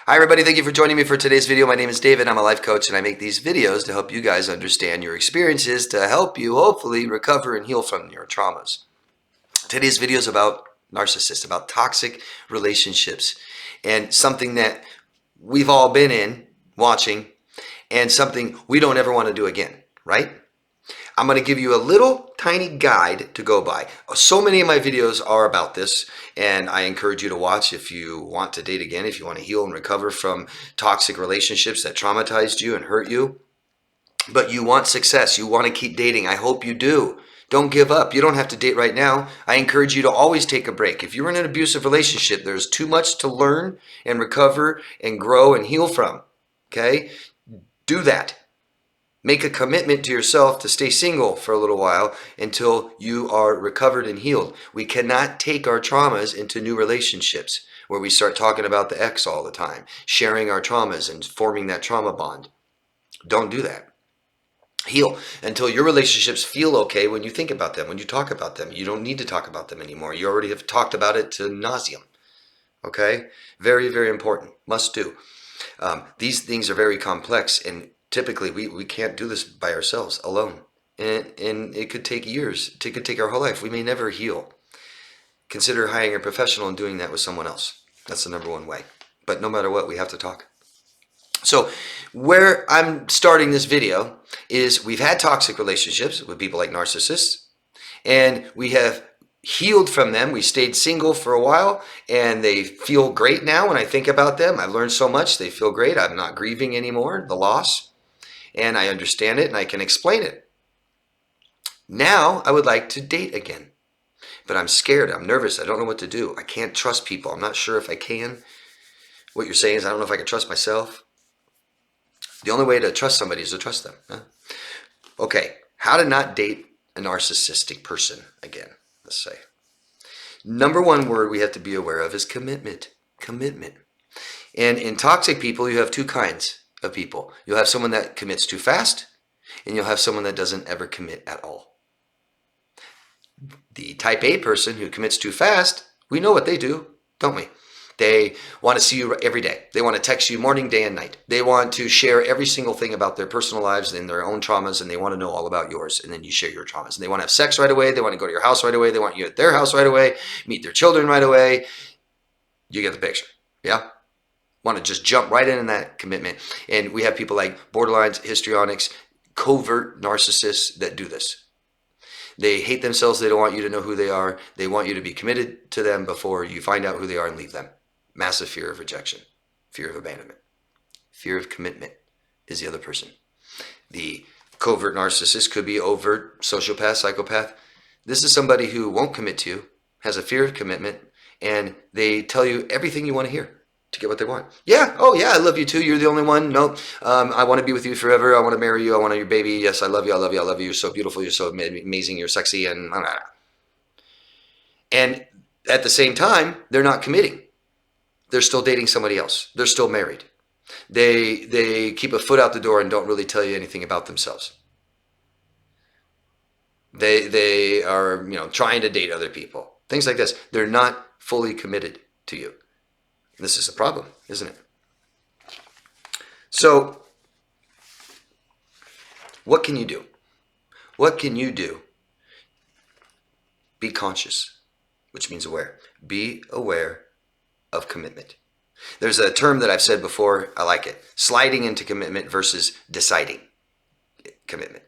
Hi everybody, thank you for joining me for today's video. My name is David, I'm a life coach and I make these videos to help you guys understand your experiences to help you hopefully recover and heal from your traumas. Today's video is about narcissists, about toxic relationships, and something that we've all been in, watching, and something we don't ever want to do again, right? I'm going to give you a little tiny guide to go by. So many of my videos are about this, and I encourage you to watch if you want to date again, if you want to heal and recover from toxic relationships that traumatized you and hurt you. But you want success. You want to keep dating. I hope you do. Don't give up. You don't have to date right now. I encourage you to always take a break. If you're in an abusive relationship, there's too much to learn and recover and grow and heal from. Okay? Do that. Make a commitment to yourself to stay single for a little while until you are recovered and healed. We cannot take our traumas into new relationships where we start talking about the ex all the time, sharing our traumas and forming that trauma bond. Don't do that. Heal until your relationships feel okay when you think about them, when you talk about them. You don't need to talk about them anymore. You already have talked about it to nauseam. Okay? Very, very important. Must do. These things are very complex, and typically we can't do this by ourselves alone. And it could take years. It could take our whole life. We may never heal. Consider hiring a professional and doing that with someone else. That's the number one way. But no matter what, we have to talk. So where I'm starting this video is we've had toxic relationships with people like narcissists, and we have healed from them. We stayed single for a while and they feel great now. When I think about them, I've learned so much. They feel great. I'm not grieving anymore, the loss, and I understand it and I can explain it. Now I would like to date again, but I'm scared. I'm nervous. I don't know what to do. I can't trust people. I'm not sure if I can. What you're saying is I don't know if I can trust myself. The only way to trust somebody is to trust them. Huh? Okay, how to not date a narcissistic person again, let's say. Number one word we have to be aware of is commitment. Commitment. And in toxic people, you have two kinds of people. You'll have someone that commits too fast, and you'll have someone that doesn't ever commit at all. The type A person who commits too fast, we know what they do, don't we? They want to see you every day. They want to text you morning, day, and night. They want to share every single thing about their personal lives and their own traumas, and they want to know all about yours, and then you share your traumas. And they want to have sex right away. They want to go to your house right away. They want you at their house right away, meet their children right away. You get the picture, yeah? Want to just jump right in that commitment. And we have people like borderlines, histrionics, covert narcissists that do this. They hate themselves. They don't want you to know who they are. They want you to be committed to them before you find out who they are and leave them. Massive fear of rejection, fear of abandonment, fear of commitment is the other person. The covert narcissist could be overt sociopath, psychopath. This is somebody who won't commit to you, has a fear of commitment, and they tell you everything you want to hear to get what they want. Yeah, oh yeah, I love you too. You're the only one. No, I want to be with you forever. I want to marry you. I want your baby. Yes, I love you. I love you. I love you. You're so beautiful. You're so amazing. You're sexy. And at the same time, they're not committing. They're still dating somebody else. They're still married. They keep a foot out the door and don't really tell you anything about themselves. They are, trying to date other people. Things like this. They're not fully committed to you. This is a problem, isn't it? So, what can you do? What can you do? Be conscious, which means aware. Be aware of commitment. There's a term that I've said before, I like it. Sliding into commitment versus deciding commitment.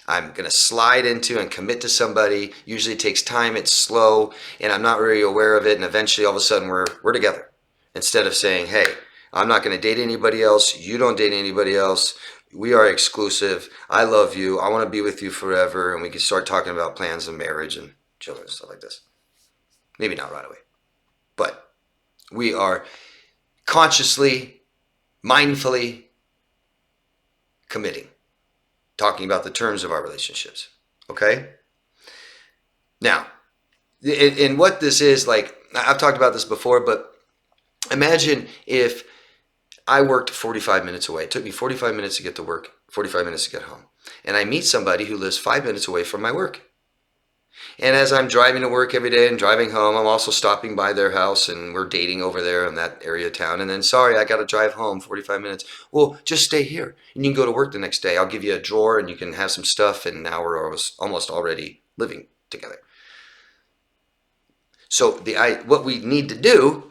I'm going to slide into and commit to somebody. Usually it takes time, it's slow, and I'm not really aware of it, and eventually all of a sudden we're together. Instead of saying, hey, I'm not going to date anybody else, you don't date anybody else, we are exclusive, I love you, I want to be with you forever, and we can start talking about plans of marriage and children and stuff like this. Maybe not right away, but we are consciously, mindfully committing, talking about the terms of our relationships, okay? Now, and what this is, like, I've talked about this before, but imagine if I worked 45 minutes away. It took me 45 minutes to get to work, 45 minutes to get home. And I meet somebody who lives 5 minutes away from my work. And as I'm driving to work every day and driving home, I'm also stopping by their house and we're dating over there in that area of town. And then, sorry, I got to drive home 45 minutes. Well, just stay here and you can go to work the next day. I'll give you a drawer and you can have some stuff. And now we're almost already living together. So what we need to do,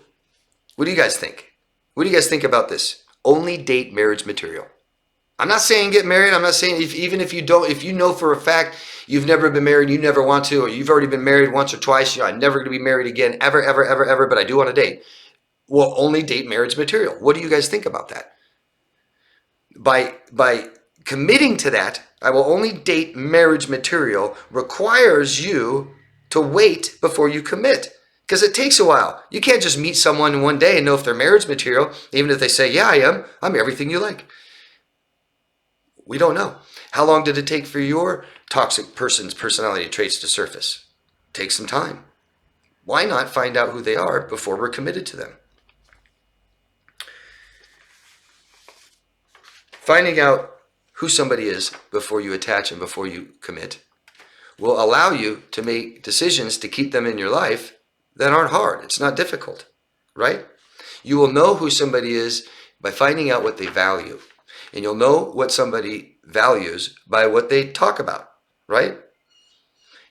what do you guys think? What do you guys think about this? Only date marriage material. I'm not saying get married. I'm not saying even if you don't, if you know for a fact you've never been married, you never want to, or you've already been married once or twice, I'm never going to be married again, ever, ever, ever, ever, but I do want to date. Well, only date marriage material. What do you guys think about that? By committing to that, I will only date marriage material requires you to wait before you commit. Because it takes a while. You can't just meet someone in one day and know if they're marriage material, even if they say, yeah, I am. I'm everything you like. We don't know. How long did it take for your toxic person's personality traits to surface? Take some time. Why not find out who they are before we're committed to them? Finding out who somebody is before you attach and before you commit will allow you to make decisions to keep them in your life that aren't hard. It's not difficult, right? You will know who somebody is by finding out what they value. And you'll know what somebody values by what they talk about, right?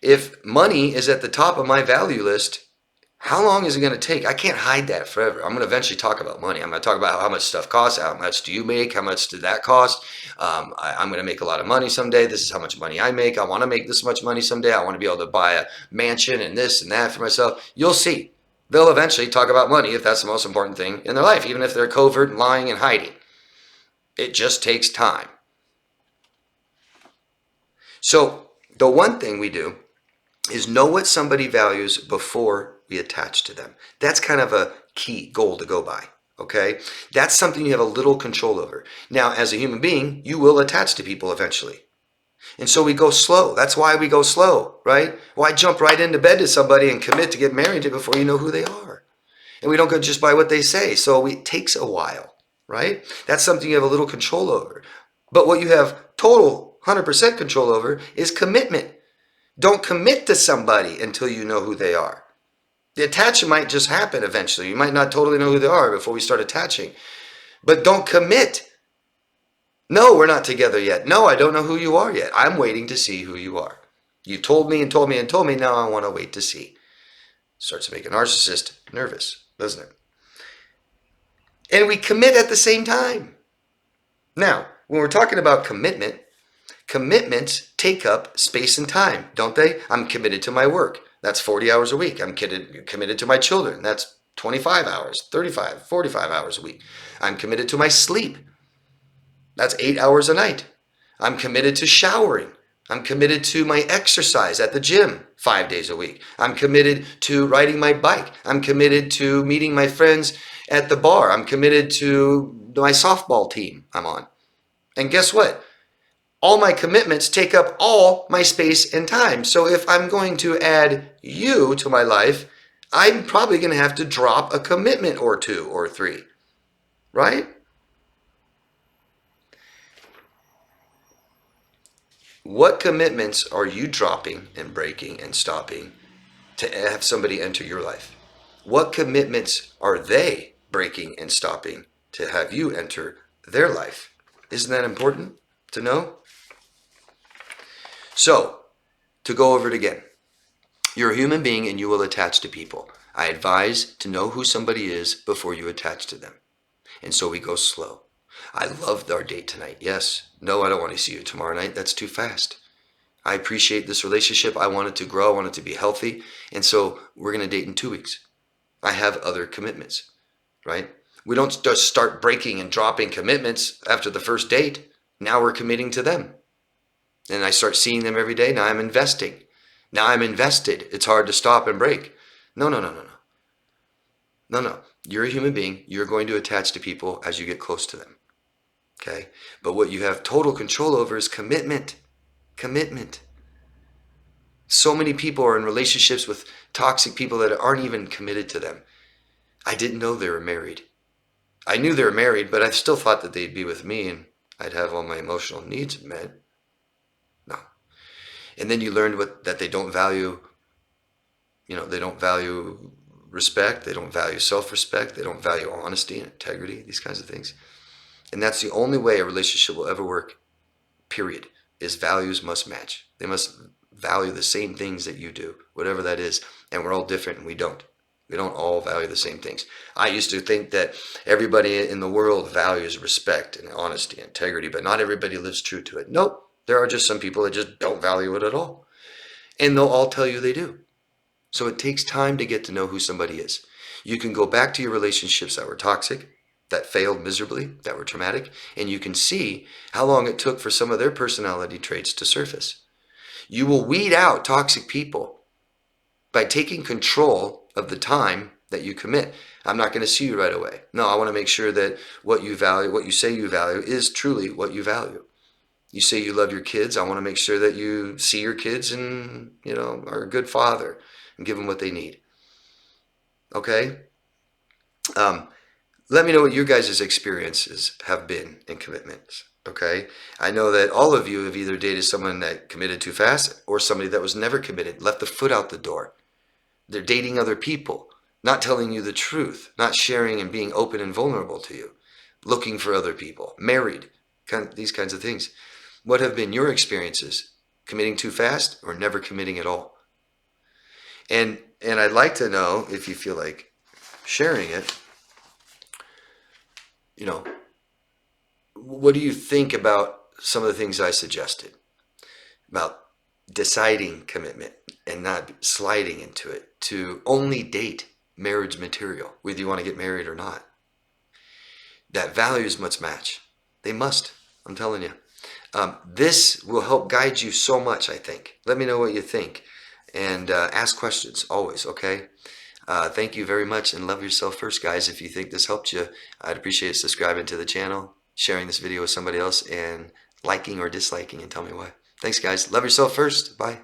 If money is at the top of my value list, how long is it going to take? I can't hide that forever. I'm going to eventually talk about money. I'm going to talk about how much stuff costs. How much do you make? How much did that cost? I'm going to make a lot of money someday. This is how much money I make. I want to make this much money someday. I want to be able to buy a mansion and this and that for myself. You'll see. They'll eventually talk about money if that's the most important thing in their life, even if they're covert and lying and hiding. It just takes time. So the one thing we do is know what somebody values before we attach to them. That's kind of a key goal to go by, okay? That's something you have a little control over. Now, as a human being, you will attach to people eventually. And so we go slow. That's why we go slow, right? Why jump right into bed to somebody and commit to get married to before you know who they are? And we don't go just by what they say. So it takes a while, right? That's something you have a little control over. But what you have total 100% control over is commitment. Don't commit to somebody until you know who they are. The attachment might just happen eventually. You might not totally know who they are before we start attaching. But don't commit. No, we're not together yet. No, I don't know who you are yet. I'm waiting to see who you are. You told me and told me and told me. Now I want to wait to see. Starts to make a narcissist nervous, doesn't it? And we commit at the same time. Now, when we're talking about commitment, commitments take up space and time, don't they? I'm committed to my work. That's 40 hours a week. I'm committed to my children. That's 25 hours, 35, 45 hours a week. I'm committed to my sleep. That's 8 hours a night. I'm committed to showering. I'm committed to my exercise at the gym 5 days a week. I'm committed to riding my bike. I'm committed to meeting my friends at the bar. I'm committed to my softball team I'm on. And guess what? All my commitments take up all my space and time. So if I'm going to add you to my life, I'm probably going to have to drop a commitment or two or three, right? What commitments are you dropping and breaking and stopping to have somebody enter your life? What commitments are they breaking and stopping to have you enter their life? Isn't that important to know? So, to go over it again, you're a human being and you will attach to people. I advise to know who somebody is before you attach to them. And so we go slow. I loved our date tonight. Yes. No, I don't want to see you tomorrow night. That's too fast. I appreciate this relationship. I want it to grow. I want it to be healthy. And so we're going to date in 2 weeks. I have other commitments, right? We don't just start breaking and dropping commitments after the first date. Now we're committing to them. And I start seeing them every day. Now I'm investing. Now I'm invested. It's hard to stop and break. No. You're a human being. You're going to attach to people as you get close to them. Okay? But what you have total control over is commitment. Commitment. So many people are in relationships with toxic people that aren't even committed to them. I didn't know they were married. I knew they were married, but I still thought that they'd be with me and I'd have all my emotional needs met. No. And then you learned that they don't value, they don't value respect, they don't value self-respect, they don't value honesty and integrity, these kinds of things. And that's the only way a relationship will ever work, period, is values must match. They must value the same things that you do, whatever that is. And we're all different, and we don't. We don't all value the same things. I used to think that everybody in the world values respect and honesty and integrity, but not everybody lives true to it. Nope. There are just some people that just don't value it at all. And they'll all tell you they do. So it takes time to get to know who somebody is. You can go back to your relationships that were toxic, that failed miserably, that were traumatic, and you can see how long it took for some of their personality traits to surface. You will weed out toxic people by taking control of the time that you commit. I'm not going to see you right away. No, I want to make sure that what you value, what you say you value, is truly what you value. You say you love your kids. I want to make sure that you see your kids and, are a good father and give them what they need. Okay? Let me know what your guys' experiences have been in commitments. Okay? I know that all of you have either dated someone that committed too fast or somebody that was never committed, left the foot out the door. They're dating other people, not telling you the truth, not sharing and being open and vulnerable to you, looking for other people, married, these kinds of things. What have been your experiences? Committing too fast or never committing at all? And I'd like to know, if you feel like sharing it, what do you think about some of the things I suggested about deciding commitment and not sliding into it, to only date marriage material, whether you want to get married or not? That values must match. They must. I'm telling you. This will help guide you so much, I think. Let me know what you think. And ask questions always, okay? Thank you very much, and love yourself first, guys. If you think this helped you, I'd appreciate subscribing to the channel, sharing this video with somebody else, and liking or disliking, and tell me why. Thanks, guys. Love yourself first. Bye.